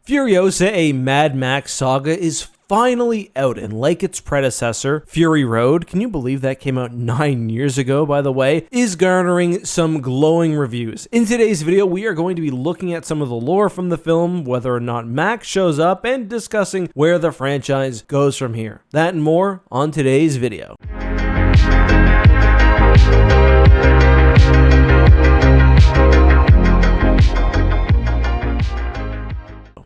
Furiosa, a Mad Max Saga, is finally out, and like its predecessor, Fury Road, can you believe that came out 9 years ago, by the way, is garnering some glowing reviews. In today's video, we are going to be looking at some of the lore from the film, whether or not Max shows up, and discussing where the franchise goes from here. That and more on today's video.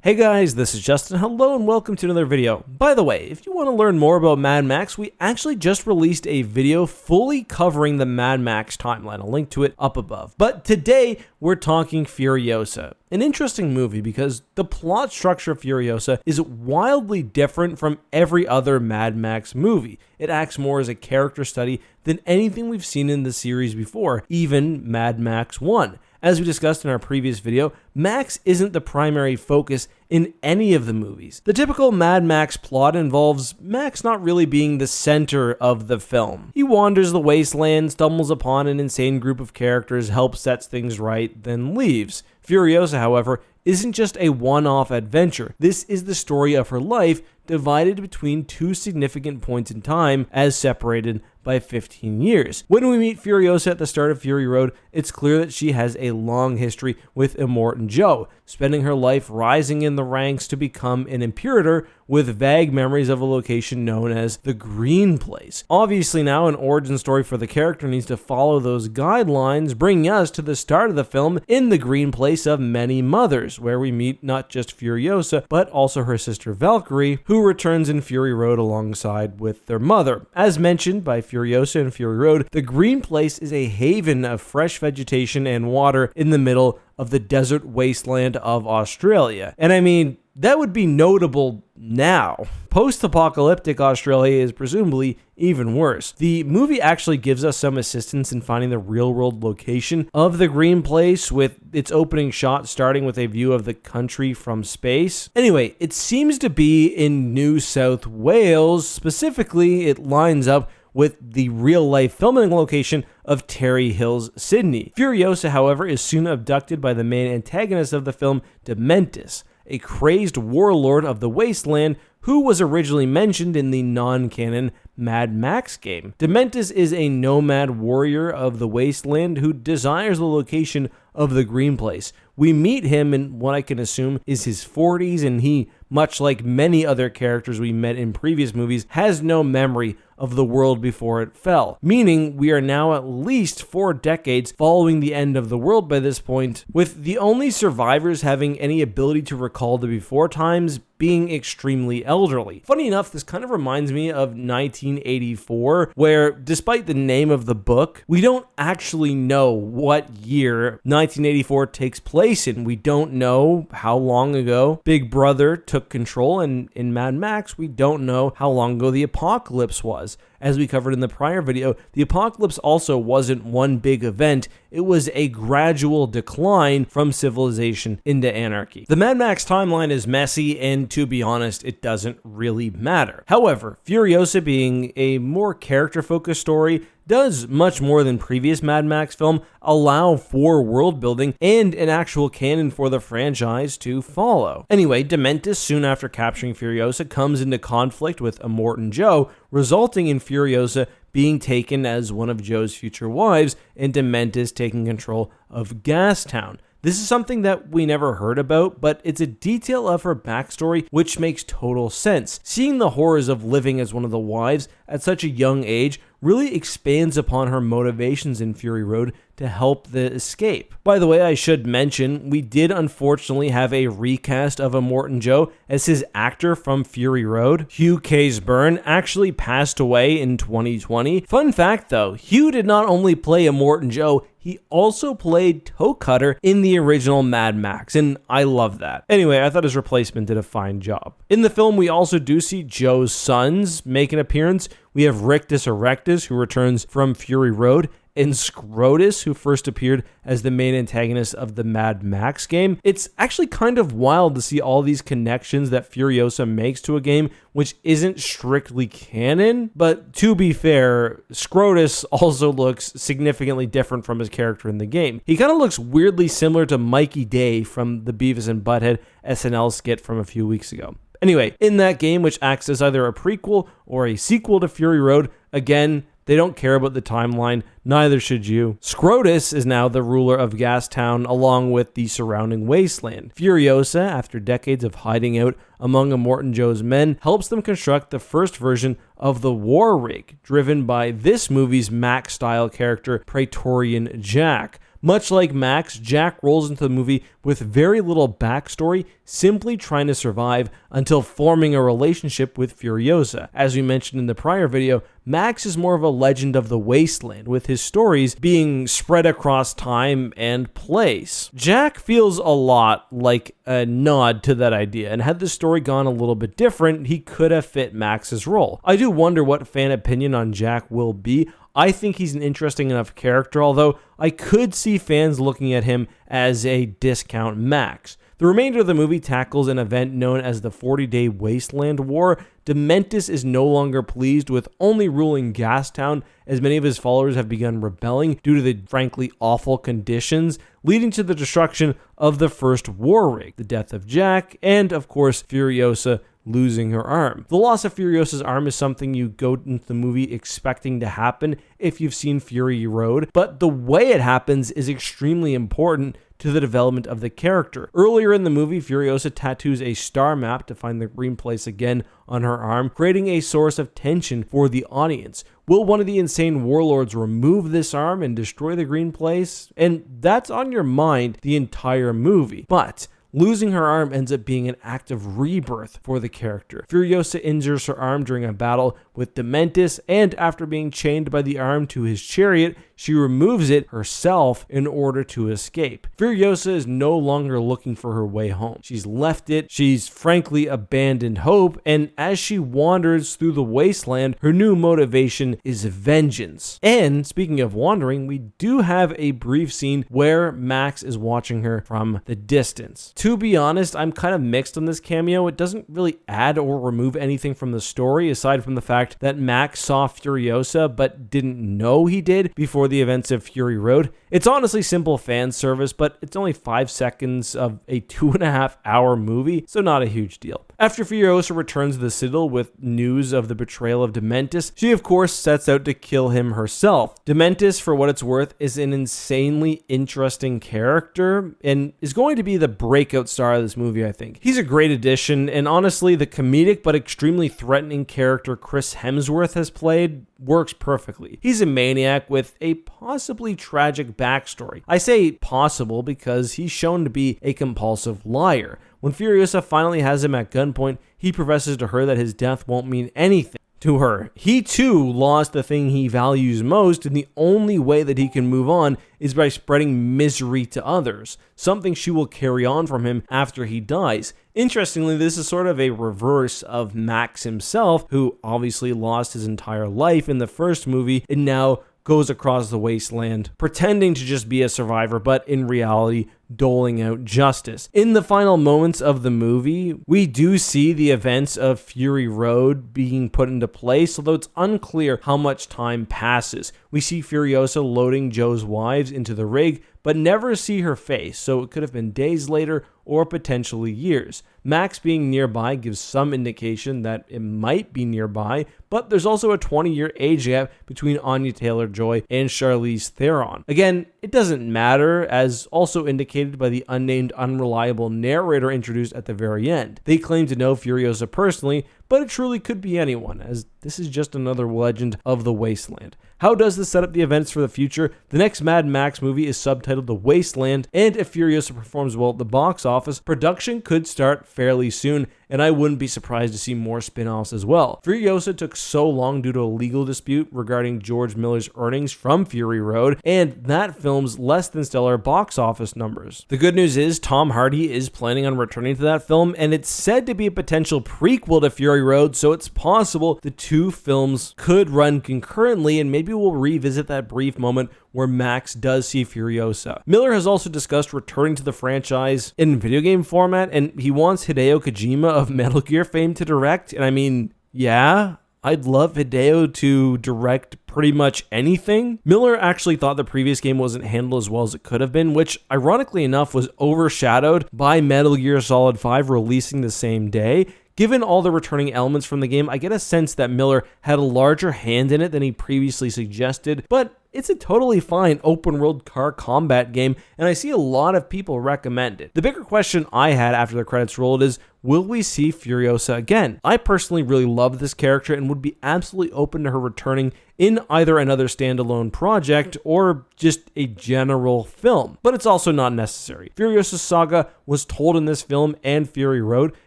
Hey guys, this is Justin. Hello and welcome to another video. By the way, if you want to learn more about Mad Max, we actually just released a video fully covering the Mad Max timeline. I'll link to it up above. But today, we're talking Furiosa. An interesting movie because the plot structure of Furiosa is wildly different from every other Mad Max movie. It acts more as a character study than anything we've seen in the series before, even Mad Max 1. As we discussed in our previous video, Max isn't the primary focus in any of the movies. The typical Mad Max plot involves Max not really being the center of the film. He wanders the wasteland, stumbles upon an insane group of characters, helps set things right, then leaves. Furiosa, however, isn't just a one-off adventure. This is the story of her life, divided between two significant points in time as separated by 15 years. When we meet Furiosa at the start of Fury Road, it's clear that she has a long history with Immortan Joe, spending her life rising in the ranks to become an Imperator with vague memories of a location known as the Green Place. Obviously now an origin story for the character needs to follow those guidelines, bringing us to the start of the film in the Green Place of Many Mothers, where we meet not just Furiosa, but also her sister Valkyrie, who returns in Fury Road alongside with their mother. As mentioned by Furiosa and Fury Road, the Green Place is a haven of fresh vegetation and water in the middle of the desert wasteland of Australia. And I mean, that would be notable now. Post-apocalyptic Australia is presumably even worse. The movie actually gives us some assistance in finding the real-world location of the Green Place, with its opening shot starting with a view of the country from space. Anyway, it seems to be in New South Wales. Specifically, it lines up with the real-life filming location of Terry Hills, Sydney. Furiosa, however, is soon abducted by the main antagonist of the film, Dementus, a crazed warlord of the Wasteland who was originally mentioned in the non-canon Mad Max game. Dementus is a nomad warrior of the Wasteland who desires the location of the Green Place. We meet him in what I can assume is his 40s, and he, much like many other characters we met in previous movies, has no memory of the world before it fell, meaning we are now at least 4 decades following the end of the world by this point, with the only survivors having any ability to recall the before times being extremely elderly. Funny enough, this kind of reminds me of 1984, where despite the name of the book, we don't actually know what year 1984 takes place in. We don't know how long ago Big Brother took control, and in Mad Max, we don't know how long ago the apocalypse was. As we covered in the prior video, the apocalypse also wasn't one big event. It was a gradual decline from civilization into anarchy. The Mad Max timeline is messy, and to be honest, it doesn't really matter. However, Furiosa, being a more character-focused story, does much more than previous Mad Max film allow for world building and an actual canon for the franchise to follow. Anyway, Dementus, soon after capturing Furiosa, comes into conflict with Immortan Joe, resulting in Furiosa being taken as one of Joe's future wives and Dementus taking control of Gastown. This is something that we never heard about, but it's a detail of her backstory which makes total sense. Seeing the horrors of living as one of the wives at such a young age really expands upon her motivations in Fury Road to help the escape. By the way, I should mention, we did unfortunately have a recast of Immortan Joe, as his actor from Fury Road, Hugh Caseburn, actually passed away in 2020. Fun fact though, Hugh did not only play Immortan Joe, he also played Toe Cutter in the original Mad Max, and I love that. Anyway, I thought his replacement did a fine job. In the film, we also do see Joe's sons make an appearance. We have Rictus Erectus, who returns from Fury Road, and Scrotus, who first appeared as the main antagonist of the Mad Max game. It's actually kind of wild to see all these connections that Furiosa makes to a game which isn't strictly canon, but to be fair, Scrotus also looks significantly different from his character in the game. He kind of looks weirdly similar to Mikey Day from the Beavis and Butthead SNL skit from a few weeks ago. Anyway, in that game, which acts as either a prequel or a sequel to Fury Road, again, they don't care about the timeline, neither should you. Scrotus is now the ruler of Gastown along with the surrounding Wasteland. Furiosa, after decades of hiding out among Immortan Joe's men, helps them construct the first version of the War Rig, driven by this movie's Max-style character, Praetorian Jack. Much like Max, Jack rolls into the movie with very little backstory, simply trying to survive until forming a relationship with Furiosa. As we mentioned in the prior video, Max is more of a legend of the Wasteland, with his stories being spread across time and place. Jack feels a lot like a nod to that idea, and had the story gone a little bit different, he could have fit Max's role. I do wonder what fan opinion on Jack will be. I think he's an interesting enough character, although I could see fans looking at him as a discount Max. The remainder of the movie tackles an event known as the 40-Day Wasteland War. Dementus is no longer pleased with only ruling Gastown, as many of his followers have begun rebelling due to the frankly awful conditions, leading to the destruction of the first War Rig, the death of Jack, and of course Furiosa losing her arm. The loss of Furiosa's arm is something you go into the movie expecting to happen if you've seen Fury Road, but the way it happens is extremely important to the development of the character. Earlier in the movie, Furiosa tattoos a star map to find the green place again on her arm, creating a source of tension for the audience. Will one of the insane warlords remove this arm and destroy the green place? And that's on your mind the entire movie. But losing her arm ends up being an act of rebirth for the character. Furiosa injures her arm during a battle with Dementus, and after being chained by the arm to his chariot, she removes it herself in order to escape. Furiosa is no longer looking for her way home. She's left it, she's frankly abandoned hope, and as she wanders through the wasteland, her new motivation is vengeance. And speaking of wandering, we do have a brief scene where Max is watching her from the distance. To be honest, I'm kind of mixed on this cameo. It doesn't really add or remove anything from the story, aside from the fact that Max saw Furiosa but didn't know he did before the events of Fury Road. It's honestly simple fan service, but it's only 5 seconds of a 2.5 hour movie, so not a huge deal. After Furiosa returns to the Citadel with news of the betrayal of Dementus, she of course sets out to kill him herself. Dementus, for what it's worth, is an insanely interesting character and is going to be the breakout star of this movie, I think. He's a great addition, and honestly, the comedic but extremely threatening character Chris Hemsworth has played works perfectly. He's a maniac with a possibly tragic backstory. I say possible because he's shown to be a compulsive liar. When Furiosa finally has him at gunpoint, he professes to her that his death won't mean anything to her. He too lost the thing he values most, and the only way that he can move on is by spreading misery to others, something she will carry on from him after he dies. Interestingly, this is sort of a reverse of Max himself, who obviously lost his entire life in the first movie and now goes across the wasteland pretending to just be a survivor, but in reality doling out justice. In the final moments of the movie, we do see the events of Fury Road being put into place, although it's unclear how much time passes. We see Furiosa loading Joe's wives into the rig, but never see her face, so it could have been days later or potentially years. Max being nearby gives some indication that it might be nearby, but there's also a 20-year age gap between Anya Taylor-Joy and Charlize Theron. Again, it doesn't matter, as also indicated by the unnamed unreliable narrator introduced at the very end. They claim to know Furiosa personally, but it truly could be anyone, as this is just another legend of the Wasteland. How does this set up the events for the future? The next Mad Max movie is subtitled The Wasteland, and if Furiosa performs well at the box office, production could start fairly soon, and I wouldn't be surprised to see more spin-offs as well. Furiosa took so long due to a legal dispute regarding George Miller's earnings from Fury Road, and that film's less than stellar box office numbers. The good news is Tom Hardy is planning on returning to that film, and it's said to be a potential prequel to Fury Road, so it's possible the two films could run concurrently, and maybe we'll revisit that brief moment where Max does see Furiosa. Miller has also discussed returning to the franchise in video game format, and he wants Hideo Kojima of Metal Gear fame to direct, and I mean, yeah, I'd love Hideo to direct pretty much anything. Miller actually thought the previous game wasn't handled as well as it could have been, which ironically enough was overshadowed by Metal Gear Solid 5 releasing the same day. Given all the returning elements from the game, I get a sense that Miller had a larger hand in it than he previously suggested, but it's a totally fine open-world car combat game, and I see a lot of people recommend it. The bigger question I had after the credits rolled is, will we see Furiosa again? I personally really love this character and would be absolutely open to her returning in either another standalone project or just a general film, but it's also not necessary. Furiosa's saga was told in this film and Fury Road,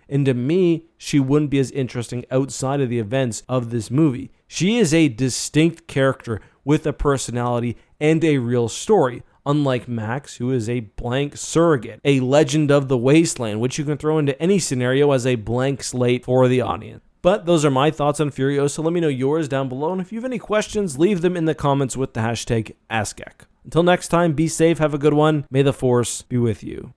and to me, she wouldn't be as interesting outside of the events of this movie. She is a distinct character with a personality and a real story, unlike Max, who is a blank surrogate, a legend of the Wasteland, which you can throw into any scenario as a blank slate for the audience. But those are my thoughts on Furiosa. Let me know yours down below, and if you have any questions, leave them in the comments with the hashtag AskEck. Until next time, be safe, have a good one, may the Force be with you.